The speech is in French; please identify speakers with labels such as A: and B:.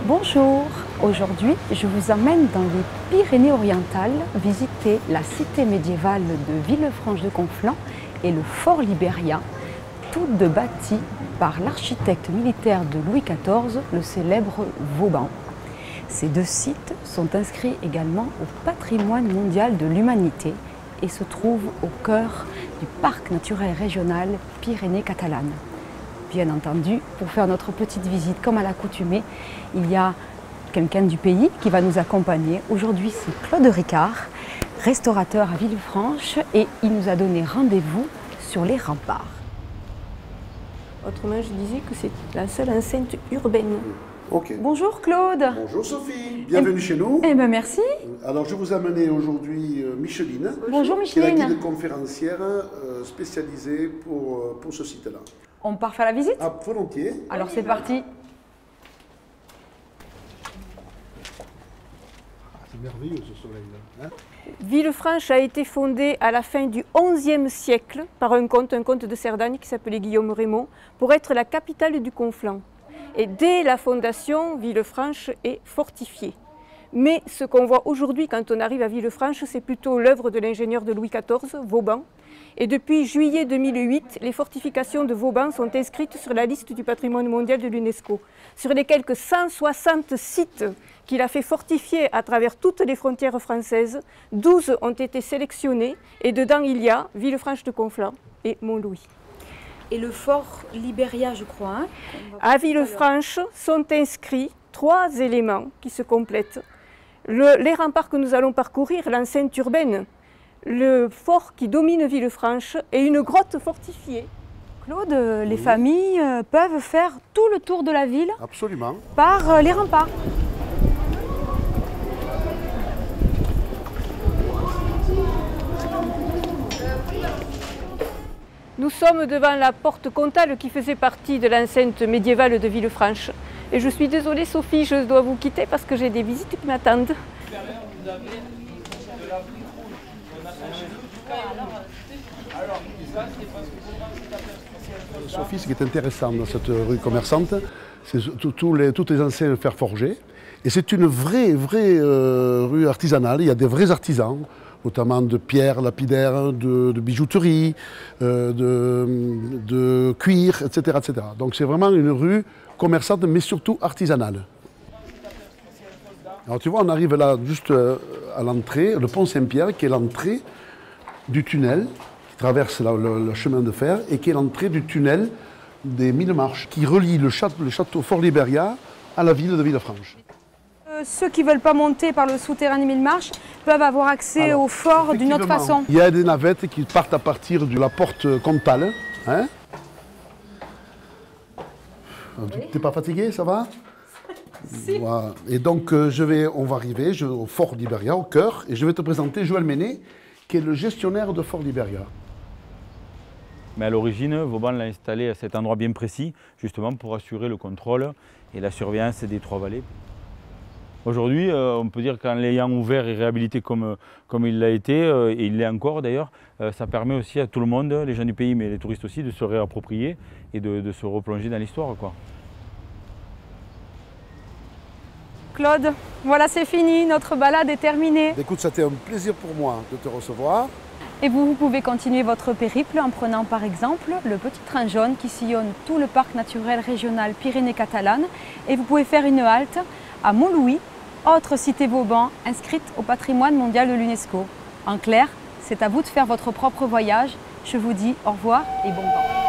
A: Bonjour, aujourd'hui je vous emmène dans les Pyrénées-Orientales visiter la cité médiévale de Villefranche-de-Conflans et le fort Libéria, toutes deux bâties par l'architecte militaire de Louis XIV, le célèbre Vauban. Ces deux sites sont inscrits également au patrimoine mondial de l'humanité et se trouvent au cœur du parc naturel régional Pyrénées-Catalanes. Bien entendu, pour faire notre petite visite comme à l'accoutumée, il y a quelqu'un du pays qui va nous accompagner. Aujourd'hui, c'est Claude Ricard, restaurateur à Villefranche, et il nous a donné rendez-vous sur les remparts.
B: Autrement, je disais que c'est la seule enceinte urbaine.
C: Ok.
A: Bonjour Claude.
C: Bonjour Sophie, bienvenue chez nous.
A: Eh bien merci.
C: Alors je vous ai amené aujourd'hui Micheline.
A: Bonjour
C: Qui est la
A: Micheline.
C: guide conférencière spécialisée pour ce site-là.
A: On part faire la visite?
C: Ah, volontiers.
A: Alors c'est parti.
C: C'est merveilleux ce soleil-là. Hein?
B: Villefranche a été fondée à la fin du XIe siècle par un comte de Cerdagne qui s'appelait Guillaume Rémond, pour être la capitale du Conflans. Et dès la fondation, Villefranche est fortifiée. Mais ce qu'on voit aujourd'hui quand on arrive à Villefranche, c'est plutôt l'œuvre de l'ingénieur de Louis XIV, Vauban. Et depuis juillet 2008, les fortifications de Vauban sont inscrites sur la liste du patrimoine mondial de l'UNESCO. Sur les quelques 160 sites qu'il a fait fortifier à travers toutes les frontières françaises, 12 ont été sélectionnés et dedans il y a Villefranche-de-Conflans et Montlouis.
A: Et le fort Libéria, je crois. Hein,
B: à Villefranche sont inscrits 3 éléments qui se complètent. Les remparts que nous allons parcourir, l'enceinte urbaine, le fort qui domine Villefranche et une grotte fortifiée.
A: Claude, les familles peuvent faire tout le tour de la ville
C: Absolument.
A: par les remparts.
B: Nous sommes devant la porte comtale qui faisait partie de l'enceinte médiévale de Villefranche. Et je suis désolée Sophie, je dois vous quitter parce que j'ai des visites qui m'attendent.
C: Sophie, ce qui est intéressant dans cette rue commerçante, c'est toutes les anciens fer forgés. Et c'est une vraie rue artisanale. Il y a des vrais artisans, notamment de pierres lapidaires, de bijouterie, de cuir, etc., etc. Donc c'est vraiment une rue commerçante, mais surtout artisanale. Alors tu vois, on arrive là juste à l'entrée, le pont Saint-Pierre, qui est l'entrée du tunnel, qui traverse le chemin de fer, et qui est l'entrée du tunnel des 1000 marches, qui relie le château Fort Libéria à la ville de Villefranche.
A: Ceux qui ne veulent pas monter par le souterrain des 1000 marches peuvent avoir accès au fort d'une autre façon.
C: Il y a des navettes qui partent à partir de la porte comtale. Hein? Tu n'es pas fatigué, ça va? Si. Voilà. Et donc on va arriver au fort Libéria, au cœur, et je vais te présenter Joël Ménet, qui est le gestionnaire de Fort Libéria.
D: Mais à l'origine, Vauban l'a installé à cet endroit bien précis, justement pour assurer le contrôle et la surveillance des 3 vallées. Aujourd'hui, on peut dire qu'en l'ayant ouvert et réhabilité comme il l'a été, et il l'est encore d'ailleurs, ça permet aussi à tout le monde, les gens du pays mais les touristes aussi, de se réapproprier et de se replonger dans l'histoire, quoi.
A: Claude, voilà, c'est fini, notre balade est terminée.
C: Écoute, ça a été un plaisir pour moi de te recevoir.
A: Et vous pouvez continuer votre périple en prenant par exemple le petit train jaune qui sillonne tout le parc naturel régional Pyrénées-Catalanes, et vous pouvez faire une halte à Montlouis, autre cité Vauban inscrite au patrimoine mondial de l'UNESCO. En clair, c'est à vous de faire votre propre voyage. Je vous dis au revoir et bon vent.